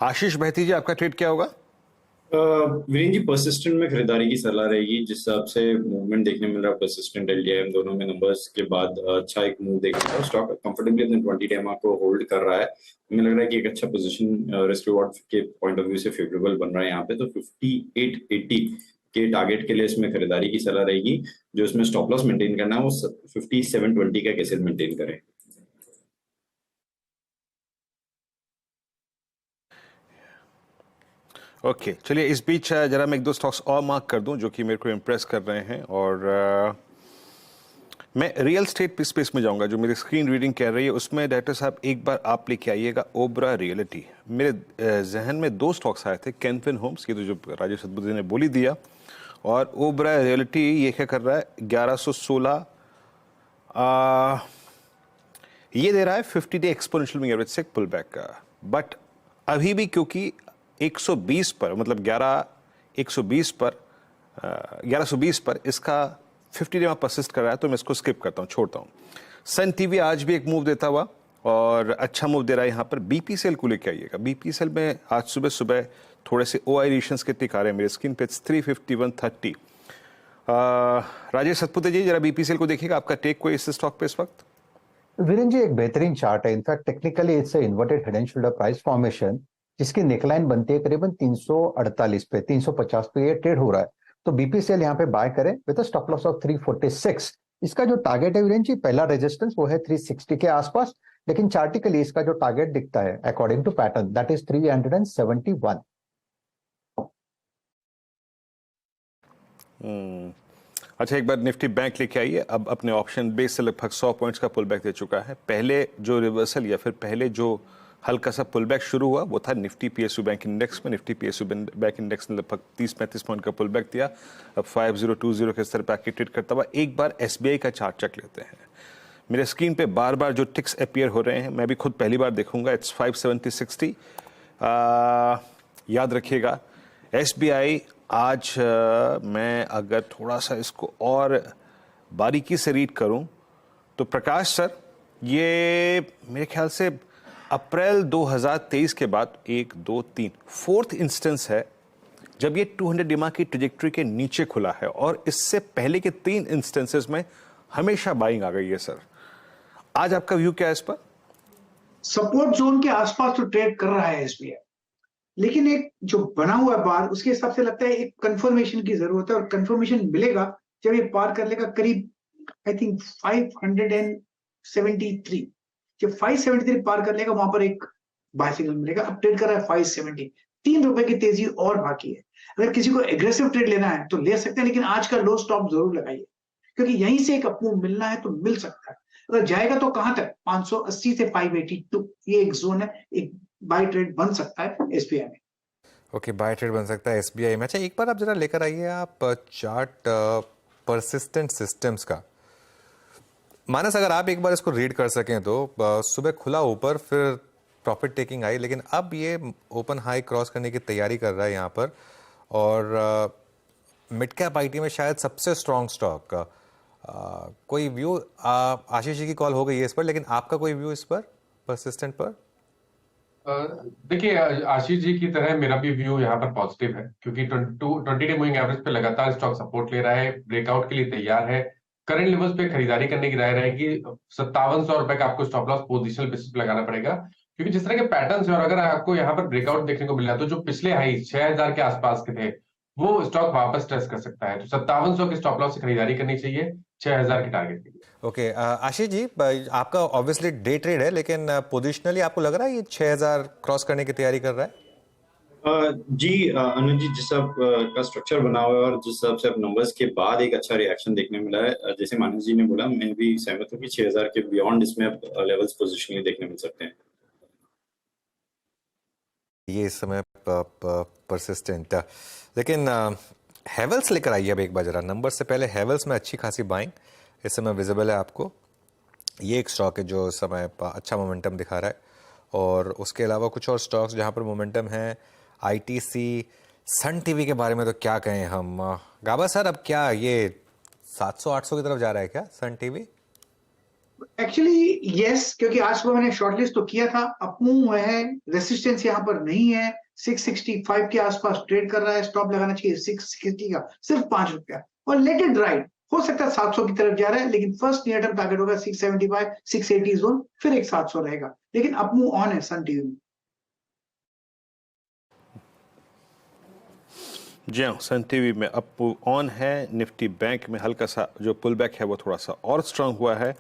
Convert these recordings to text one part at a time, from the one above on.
आशीष बहती जी, आपका ट्रेड क्या होगा? वीरेन जी, परसिस्टेंट में खरीदारी की सलाह रहेगी। जिस हिसाब से मूवमेंट देखने मिल रहा है परसिस्टेंट एलटीआईएम दोनों में नंबर्स के बाद अच्छा एक मूव देखने मिल रहा है। स्टॉक कंफर्टेबली अपने 20 डेमा को होल्ड कर रहा है। हमें लग रहा है कि एक अच्छा पोजीशन रिस्क रिवॉर्ड के पॉइंट ऑफ व्यू से फेवरेबल बन रहा है यहाँ पे। तो 5880 के टारगेट के लिए इसमें खरीदारी की सलाह रहेगी। जो इसमें स्टॉप लॉस मेंटेन करना है वो 5720 का कैसे मेंटेन करें। ओके, चलिए इस बीच जरा मैं एक दो स्टॉक्स और मार्क कर दूं जो कि मेरे को इम्प्रेस कर रहे हैं। और मैं रियल स्टेट स्पेस में जाऊंगा। जो मेरी स्क्रीन रीडिंग कह रही है उसमें डायरेक्टर साहब एक बार आप लेके आइएगा ओबरा रियलिटी। मेरे जहन में दो स्टॉक्स आए थे, कैनफिन होम्स, ये तो जो राजेश सतपथी ने बोली दिया, और ओबरा रियलिटी ये क्या कर रहा है 1116 ये दे रहा है 50 डे एक्सपोनेंशियल मूविंग एवरेज से पुल बैक का। बट अभी भी क्योंकि 120 पर, मतलब 1120 पर इसका 50 डे में परसिस्ट कर रहा है, तो मैं इसको स्किप करता हूं, छोड़ता हूं। सन टीवी आज भी एक मूव देता हुआ और अच्छा मूव दे रहा है। यहां पर बीपीसीएल को लेके आइएगा। बीपीसीएल में आज सुबह सुबह थोड़े से ओआई रिएक्शंस के टिक आ रहे हैं मेरे स्क्रीन पे। 351.30। राजेश सतपुते जी, जरा बीपीसीएल को देखिएगा, आपका टेक कोई इस स्टॉक पे इस वक्त? वीरेन जी, एक बेहतरीन चार्ट है। In fact technically it's inverted head and shoulder price formation, जिसकी नेकलाइन बनती है करीबन 348 पे, 350 पे ये ट्रेड हो रहा है। तो बीपीसीएल यहाँ पे बाय करें विद स्टॉप लॉस ऑफ 346। इसका जो टारगेट है वीरेन जी, पहला रेजिस्टेंस वो है 360 के आसपास, लेकिन चार्टिकली इसका जो टारगेट दिखता है according to pattern that is 371। अच्छा, एक बार निफ्टी बैंक लेके आइए। अब अपने ऑप्शन बेस से लगभग 100 पॉइंट्स का पुल बैक दे चुका है। पहले जो रिवर्सल या फिर पहले जो हल्का सा पुल बैक शुरू हुआ वो था निफ्टी पीएसयू बैंक इंडेक्स में। निफ्टी पीएसयू बैंक इंडेक्स ने लगभग 30-35 पॉइंट का पुल बैक दिया। अब 5020 के स्तर पर ट्रेड करता हुआ एक बार एसबीआई का चार्ट चेक लेते हैं। मेरे स्क्रीन पे बार बार जो टिक्स अपीयर हो रहे हैं, मैं भी खुद पहली बार देखूंगा। इट्स 570-60। याद रखिएगा एसबीआई आज मैं अगर थोड़ा सा इसको और बारीकी से रीड करूं तो प्रकाश सर, ये मेरे ख्याल से अप्रैल 2023 के बाद 1 2 3 फोर्थ इंस्टेंस है जब ये 200 डिमा की ट्रेजेक्टरी के नीचे खुला है, और इससे पहले के 3 इंस्टेंसेस में हमेशा बाइंग आ गई है। सर, आज आपका व्यू क्या है इस पर? सपोर्ट जोन के आसपास तो ट्रेड कर रहा है एसबीआई, लेकिन एक जो बना हुआ बार, उसके हिसाब से लगता है एक कंफर्मेशन की जरूरत है, और कंफर्मेशन मिलेगा जब ये पार कर लेगा करीब आई थिंक 573। जब 573 पार कर लेगा वहां पर एक बाय सिग्नल मिलेगा। अब ट्रेड कर रहा है 570। 3 रुपए की तेजी और बाकी है। अगर किसी को एग्रेसिव ट्रेड लेना है तो ले सकते हैं, लेकिन आज का लो स्टॉप जरूर लगाइए, क्योंकि यहीं से एक अपमूव मिलना है तो मिल सकता है। अगर जाएगा तो कहां तक? 580 से 582, ये एक जोन है। एक बाय ट्रेड बन सकता है एसबीआई में। ओके, बाय ट्रेड बन सकता है एसबीआई में। अच्छा, एक बार आप जरा लेकर आइए आप चार्ट परसिस्टेंट सिस्टम्स का। मानस, अगर आप एक बार इसको रीड कर सकें तो सुबह खुला ऊपर, फिर प्रॉफिट टेकिंग आई, लेकिन अब ये ओपन हाई क्रॉस करने की तैयारी कर रहा है यहाँ पर। और मिड कैप आईटी में शायद सबसे स्ट्रॉन्ग स्टॉक। कोई व्यू? आशीष जी की कॉल हो गई है इस पर, लेकिन आपका कोई व्यू इस पर, परसिस्टेंट पर? देखिए, आशीष जी की तरह मेरा भी व्यू यहाँ पर पॉजिटिव है, क्योंकि 20 डे मूविंग एवरेज पे लगातार स्टॉक सपोर्ट ले रहा है, ब्रेकआउट के लिए तैयार है। करंट लेवल्स पे खरीदारी करने की राय रहेगी। 5700 रुपए का आपको स्टॉप लॉस पोजिशनल बेसिस पे लगाना पड़ेगा, क्योंकि जिस तरह के पैटर्न है, और अगर आपको यहाँ पर ब्रेकआउट देखने को मिल रहा है तो जो पिछले हाई 6000 के आसपास के थे वो स्टॉक वापस टेस्ट कर सकता है। तो 5700 के स्टॉप लॉस से खरीदारी करनी चाहिए 6000 के टारगेट के लिए। ओके, आशीष जी, आपका ऑब्वियसली डे ट्रेड है, लेकिन पोजिशनली आपको लग रहा है ये 6000 क्रॉस करने की तैयारी कर रहा है? जी अनुज जी, जिस हिसाब का स्ट्रक्चर बना हुआ है और जिस हिसाब से अब नंबर्स के बाद एक अच्छा रिएक्शन देखने मिला है, जैसे मानस जी ने बोला, मैं भी सहमत हूँ कि 6000 के बियॉन्ड इसमें अब लेवल्स पोजिशनली देखने मिल सकते हैं। ये इस समय परसिस्टेंट, लेकिन हेवल्स लेकर आइए अब एक बार जरा। नंबर से पहले हेवल्स में अच्छी खासी बाइंग इस समय विजिबल है आपको। ये एक स्टॉक है जो इस समय अच्छा मोमेंटम दिखा रहा है, और उसके अलावा कुछ और स्टॉक्स जहां पर मोमेंटम है, आईटीसी, सन टीवी के बारे में तो क्या कहें हम। गाबा सर, अब क्या ये 700-800 की तरफ जा रहा है क्या सन टीवी? एक्चुअली यस, क्योंकि आज सुबह मैंने शॉर्टलिस्ट तो किया था, अप मूव है, रेसिस्टेंस यहाँ पर नहीं है, 665 के आसपास ट्रेड कर रहा है, स्टॉप लगाना चाहिए 660 का, सिर्फ 5 रुपया, और लेट इट राइड। हो सकता है 700 की तरफ जा रहा है, लेकिन फर्स्ट नियर टर्म टारगेट होगा 675, 680 जोन, फिर एक 700 रहेगा, लेकिन अप मूव ऑन है सन टीवी में। जी हाँ, सन टीवी में अप ऑन है। निफ्टी बैंक में हल्का सा जो पुल बैक है वो थोड़ा सा और स्ट्रांग हुआ है,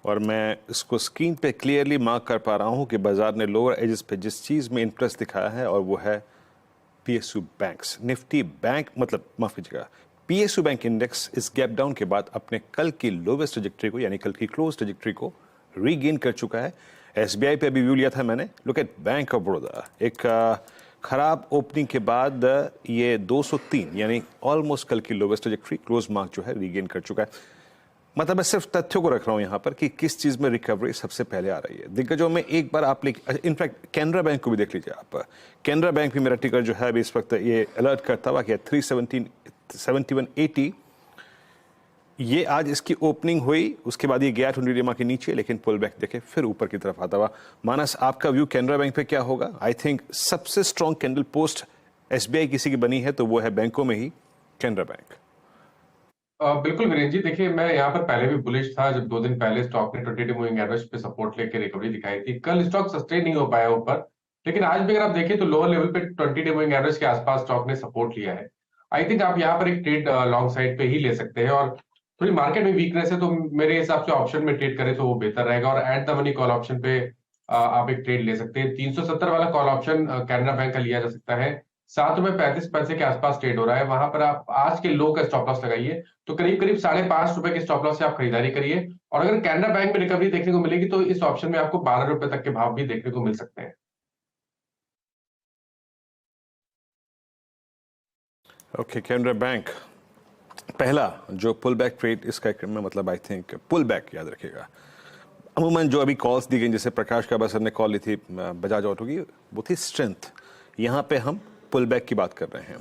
और मैं इसको स्क्रीन पे क्लियरली मार्क कर पा रहा हूँ कि बाजार ने लोअर एजेस पे जिस चीज़ में इंटरेस्ट दिखाया है, और वो है पीएसयू बैंक्स। निफ्टी बैंक मतलब माफ कीजिएगा, पीएसयू बैंक इंडेक्स इस गैप डाउन के बाद अपने कल की लोवेस्ट ट्रजेक्टरी को, यानी कल की क्लोज ट्रजेक्टरी को रीगेन कर चुका है। एसबीआई पे अभी व्यू लिया था मैंने। Look at bank of Baroda, एक खराब ओपनिंग के बाद ये 203 यानी ऑलमोस्ट कल की लोवेस्ट ट्रजेक्टरी क्लोज मार्क जो है रीगेन कर चुका है। मतलब मैं सिर्फ तथ्यों को रख रहा हूं यहां पर कि किस चीज में रिकवरी सबसे पहले आ रही है। दिग्गजों में एक बार आप इनफैक्ट कैनरा बैंक को भी देख लीजिए आप। कैनरा बैंक भी मेरा टिकर जो है अभी इस वक्त ये अलर्ट करता हुआ कि 371.80 ये आज इसकी ओपनिंग हुई, उसके बाद ये गया 20 डेमा के नीचे, लेकिन पुल बैक देखे फिर ऊपर की तरफ आता हुआ। मानस, आपका व्यू कैनरा बैंक पे क्या होगा? आई थिंक सबसे स्ट्रॉन्ग कैंडल पोस्ट एसबीआई किसी की बनी है तो वो है बैंकों में ही कैनरा बैंक। बिल्कुल वीरेंद्र जी, देखिए मैं यहाँ पर पहले भी बुलिश था जब 2 दिन पहले स्टॉक ने 20 डे मूविंग एवरेज पे सपोर्ट लेके रिकवरी दिखाई थी। कल स्टॉक सस्टेन नहीं हो पाया ऊपर, लेकिन आज भी अगर आप देखें तो लोअर लेवल पे 20 डे मूविंग एवरेज के आसपास स्टॉक ने सपोर्ट लिया है। आई थिंक आप यहाँ पर एक ट्रेड लॉन्ग साइड पे ही ले सकते हैं, और थोड़ी मार्केट में वीकनेस है तो मेरे हिसाब से ऑप्शन में ट्रेड करें तो वो बेहतर रहेगा। और at the money call option पे आप एक ट्रेड ले सकते हैं। 370 वाला कॉल ऑप्शन कैनरा बैंक का लिया जा सकता है। 7.35 रुपए के आसपास ट्रेड हो रहा है, वहां पर आप आज के लो का स्टॉप लॉस लगाइए, तो करीब करीब 5.5 रुपए के स्टॉप लॉस से आप खरीदारी करिए। और अगर कैनरा बैंक में रिकवरी देखने को मिलेगी तो इस ऑप्शन में आपको 12 रुपए तक के भाव भी देखने को मिल सकते हैं। ओके, कैनरा बैंक पहला जो पुल बैक ट्रेड इसका में, मतलब आई थिंक पुल बैक याद रखिएगा। अमूमन जो अभी कॉल्स दी गई, जैसे प्रकाश काबा सर ने कॉल ली थी बजाज ऑटो की, वो थी स्ट्रेंथ। यहाँ पे हम पुल बैक की बात कर रहे हैं।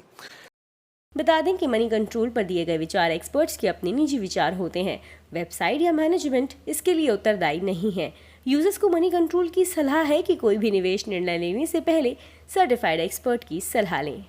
बता दें कि मनी कंट्रोल पर दिए गए विचार एक्सपर्ट्स के अपने निजी विचार होते हैं। वेबसाइट या मैनेजमेंट इसके लिए उत्तरदायी नहीं है। यूजर्स को मनी कंट्रोल की सलाह है कि कोई भी निवेश निर्णय लेने से पहले सर्टिफाइड एक्सपर्ट की सलाह लें।